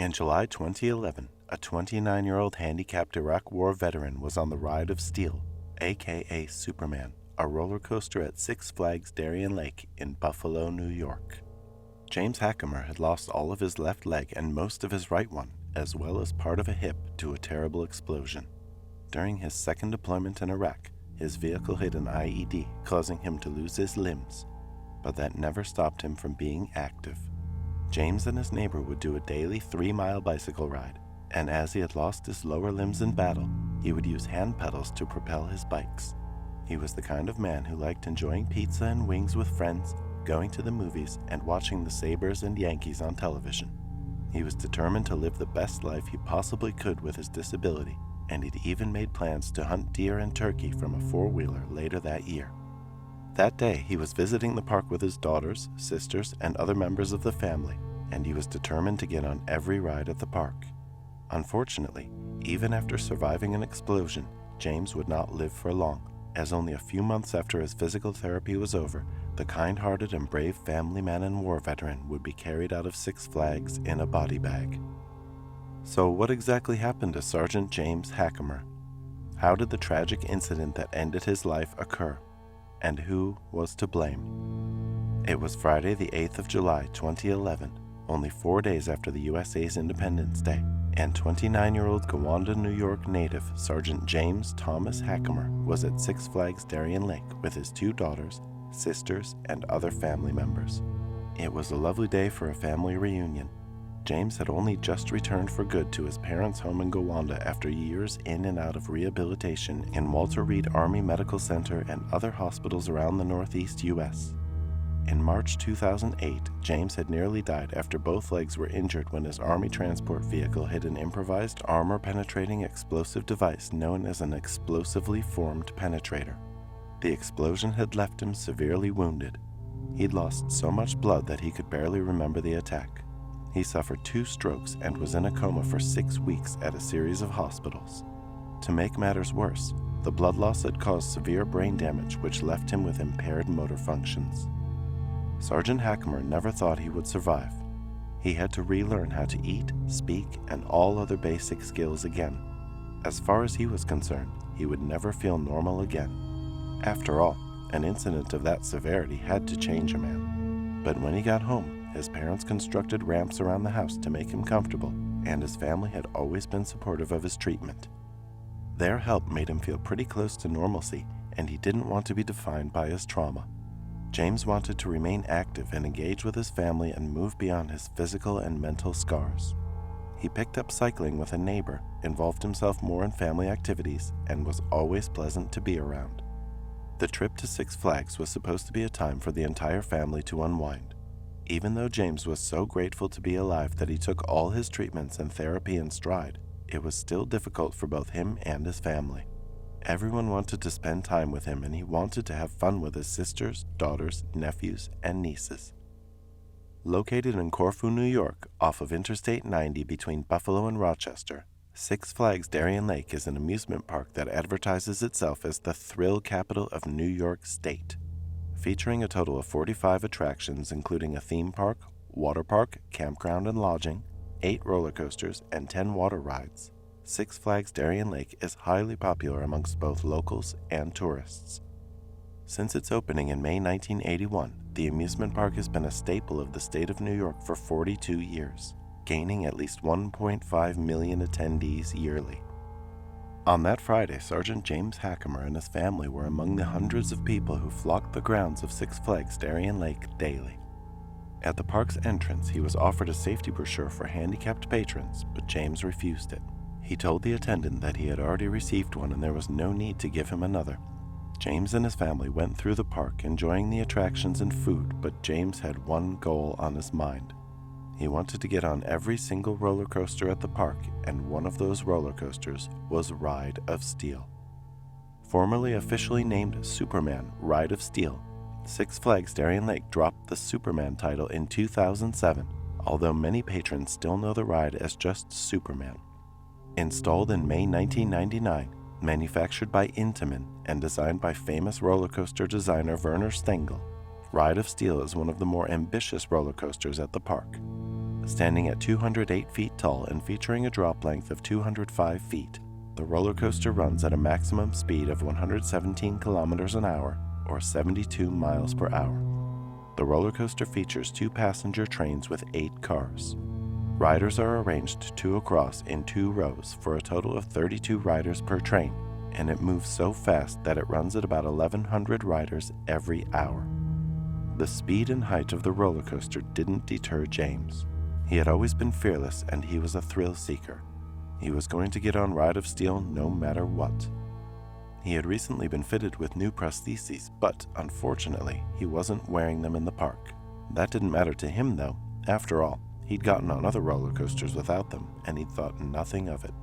In July 2011, a 29-year-old handicapped Iraq War veteran was on the Ride of Steel, aka Superman, a roller coaster at Six Flags Darien Lake in Buffalo, New York. James Hackemer had lost all of his left leg and most of his right one, as well as part of a hip, to a terrible explosion. During his second deployment in Iraq, his vehicle hit an IED, causing him to lose his limbs, but that never stopped him from being active. James and his neighbor would do a daily 3-mile bicycle ride, and as he had lost his lower limbs in battle, he would use hand pedals to propel his bikes. He was the kind of man who liked enjoying pizza and wings with friends, going to the movies, and watching the Sabres and Yankees on television. He was determined to live the best life he possibly could with his disability, and he'd even made plans to hunt deer and turkey from a 4-wheeler later that year. That day, he was visiting the park with his daughters, sisters, and other members of the family, and he was determined to get on every ride at the park. Unfortunately, even after surviving an explosion, James would not live for long, as only a few months after his physical therapy was over, the kind-hearted and brave family man and war veteran would be carried out of Six Flags in a body bag. So what exactly happened to Sergeant James Hackemer? How did the tragic incident that ended his life occur? And who was to blame? It was Friday the 8th of July 2011, only 4 days after the USA's Independence Day, and 29-year-old Gowanda, New York native Sergeant James Thomas Hackemer was at Six Flags Darien Lake with his 2 daughters, sisters, and other family members. It was a lovely day for a family reunion. James had only just returned for good to his parents' home in Gowanda after years in and out of rehabilitation in Walter Reed Army Medical Center and other hospitals around the Northeast U.S. In March 2008, James had nearly died after both legs were injured when his Army transport vehicle hit an improvised armor-penetrating explosive device known as an explosively formed penetrator. The explosion had left him severely wounded. He'd lost so much blood that he could barely remember the attack. He suffered 2 strokes and was in a coma for 6 weeks at a series of hospitals. To make matters worse, the blood loss had caused severe brain damage which left him with impaired motor functions. Sergeant Hackemer never thought he would survive. He had to relearn how to eat, speak, and all other basic skills again. As far as he was concerned, he would never feel normal again. After all, an incident of that severity had to change a man. But when he got home, his parents constructed ramps around the house to make him comfortable, and his family had always been supportive of his treatment. Their help made him feel pretty close to normalcy, and he didn't want to be defined by his trauma. James wanted to remain active and engage with his family and move beyond his physical and mental scars. He picked up cycling with a neighbor, involved himself more in family activities, and was always pleasant to be around. The trip to Six Flags was supposed to be a time for the entire family to unwind. Even though James was so grateful to be alive that he took all his treatments and therapy in stride, it was still difficult for both him and his family. Everyone wanted to spend time with him, and he wanted to have fun with his sisters, daughters, nephews, and nieces. Located in Corfu, New York, off of Interstate 90 between Buffalo and Rochester, Six Flags Darien Lake is an amusement park that advertises itself as the thrill capital of New York State. Featuring a total of 45 attractions including a theme park, water park, campground and lodging, 8 roller coasters, and 10 water rides, Six Flags Darien Lake is highly popular amongst both locals and tourists. Since its opening in May 1981, the amusement park has been a staple of the state of New York for 42 years, gaining at least 1.5 million attendees yearly. On that Friday, Sergeant James Hackemer and his family were among the hundreds of people who flocked the grounds of Six Flags Darien Lake daily. At the park's entrance, he was offered a safety brochure for handicapped patrons, but James refused it. He told the attendant that he had already received one and there was no need to give him another. James and his family went through the park, enjoying the attractions and food, but James had one goal on his mind. He wanted to get on every single roller coaster at the park, and one of those roller coasters was Ride of Steel. Formerly officially named Superman Ride of Steel, Six Flags Darien Lake dropped the Superman title in 2007, although many patrons still know the ride as just Superman. Installed in May 1999, manufactured by Intamin and designed by famous roller coaster designer Werner Stengel, Ride of Steel is one of the more ambitious roller coasters at the park. Standing at 208 feet tall and featuring a drop length of 205 feet, the roller coaster runs at a maximum speed of 117 kilometers an hour or 72 miles per hour. The roller coaster features 2 passenger trains with 8 cars. Riders are arranged 2 across in 2 rows for a total of 32 riders per train, and it moves so fast that it runs at about 1,100 riders every hour. The speed and height of the roller coaster didn't deter James. He had always been fearless, and he was a thrill seeker. He was going to get on Ride of Steel no matter what. He had recently been fitted with new prostheses, but unfortunately, he wasn't wearing them in the park. That didn't matter to him though. After all, he'd gotten on other roller coasters without them, and he'd thought nothing of it.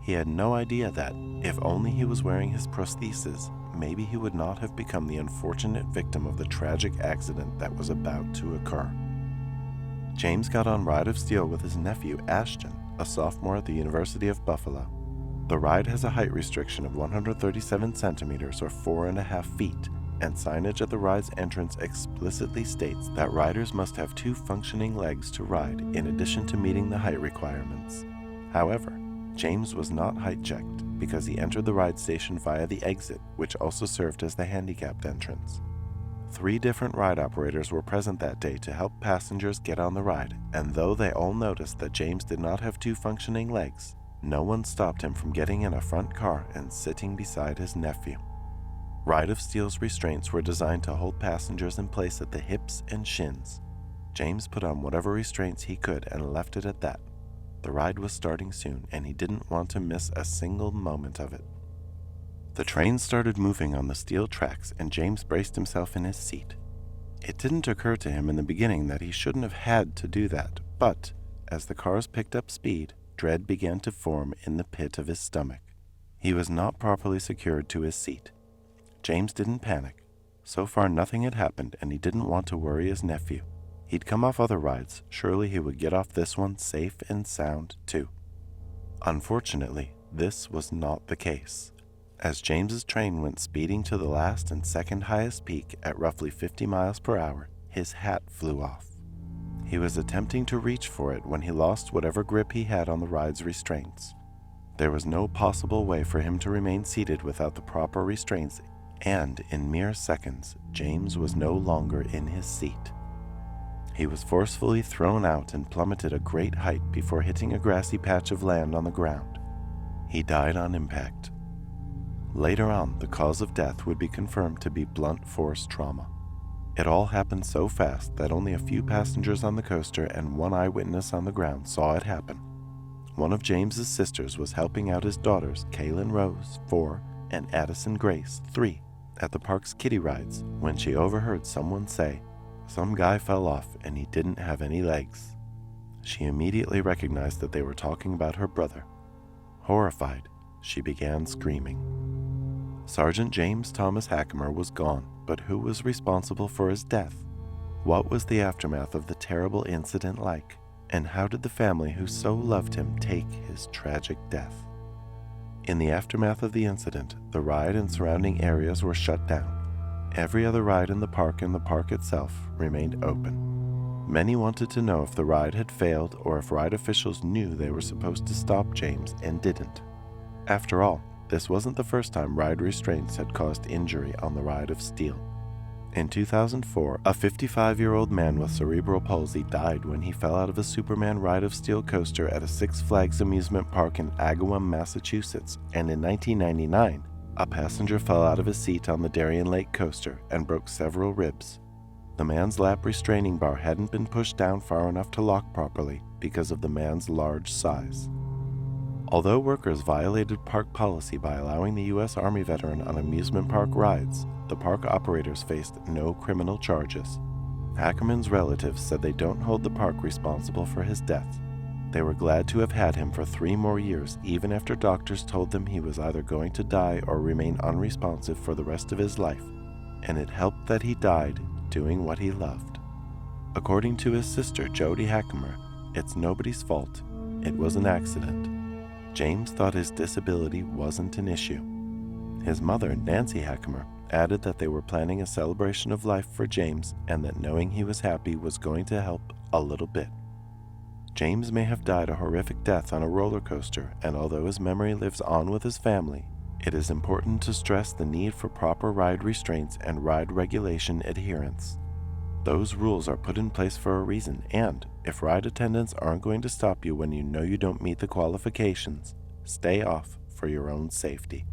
He had no idea that, if only he was wearing his prostheses, maybe he would not have become the unfortunate victim of the tragic accident that was about to occur. James got on Ride of Steel with his nephew Ashton, a sophomore at the University of Buffalo. The ride has a height restriction of 137 centimeters or 4.5 feet, and signage at the ride's entrance explicitly states that riders must have 2 functioning legs to ride in addition to meeting the height requirements. However, James was not height checked because he entered the ride station via the exit, which also served as the handicapped entrance. 3 different ride operators were present that day to help passengers get on the ride, and though they all noticed that James did not have 2 functioning legs, no one stopped him from getting in a front car and sitting beside his nephew. Ride of Steel's restraints were designed to hold passengers in place at the hips and shins. James put on whatever restraints he could and left it at that. The ride was starting soon, and he didn't want to miss a single moment of it. The train started moving on the steel tracks, and James braced himself in his seat. It didn't occur to him in the beginning that he shouldn't have had to do that, but as the cars picked up speed, dread began to form in the pit of his stomach. He was not properly secured to his seat. James didn't panic. So far nothing had happened, and he didn't want to worry his nephew. He'd come off other rides. Surely he would get off this one safe and sound too. Unfortunately, this was not the case. As James's train went speeding to the last and second highest peak at roughly 50 miles per hour, his hat flew off. He was attempting to reach for it when he lost whatever grip he had on the ride's restraints. There was no possible way for him to remain seated without the proper restraints, and in mere seconds, James was no longer in his seat. He was forcefully thrown out and plummeted a great height before hitting a grassy patch of land on the ground. He died on impact. Later on, the cause of death would be confirmed to be blunt force trauma. It all happened so fast that only a few passengers on the coaster and one eyewitness on the ground saw it happen. One of James's sisters was helping out his daughters, Kaylin Rose, 4, and Addison Grace, 3, at the park's kiddie rides when she overheard someone say, "Some guy fell off and he didn't have any legs." She immediately recognized that they were talking about her brother. Horrified, she began screaming. Sergeant James Thomas Hackemer was gone, but who was responsible for his death? What was the aftermath of the terrible incident like? And how did the family who so loved him take his tragic death? In the aftermath of the incident, the ride and surrounding areas were shut down. Every other ride in the park and the park itself remained open. Many wanted to know if the ride had failed or if ride officials knew they were supposed to stop James and didn't. After all, this wasn't the first time ride restraints had caused injury on the Ride of Steel. In 2004, a 55-year-old man with cerebral palsy died when he fell out of a Superman Ride of Steel coaster at a Six Flags amusement park in Agawam, Massachusetts, and in 1999, a passenger fell out of his seat on the Darien Lake coaster and broke several ribs. The man's lap restraining bar hadn't been pushed down far enough to lock properly because of the man's large size. Although workers violated park policy by allowing the U.S. Army veteran on amusement park rides, the park operators faced no criminal charges. Hackeman's relatives said they don't hold the park responsible for his death. They were glad to have had him for 3 more years, even after doctors told them he was either going to die or remain unresponsive for the rest of his life, and it helped that he died doing what he loved. According to his sister, Jody Hackemer, it's nobody's fault. It was an accident. James thought his disability wasn't an issue. His mother, Nancy Hackemer, added that they were planning a celebration of life for James and that knowing he was happy was going to help a little bit. James may have died a horrific death on a roller coaster, and although his memory lives on with his family, it is important to stress the need for proper ride restraints and ride regulation adherence. Those rules are put in place for a reason, and if ride attendants aren't going to stop you when you know you don't meet the qualifications, stay off for your own safety.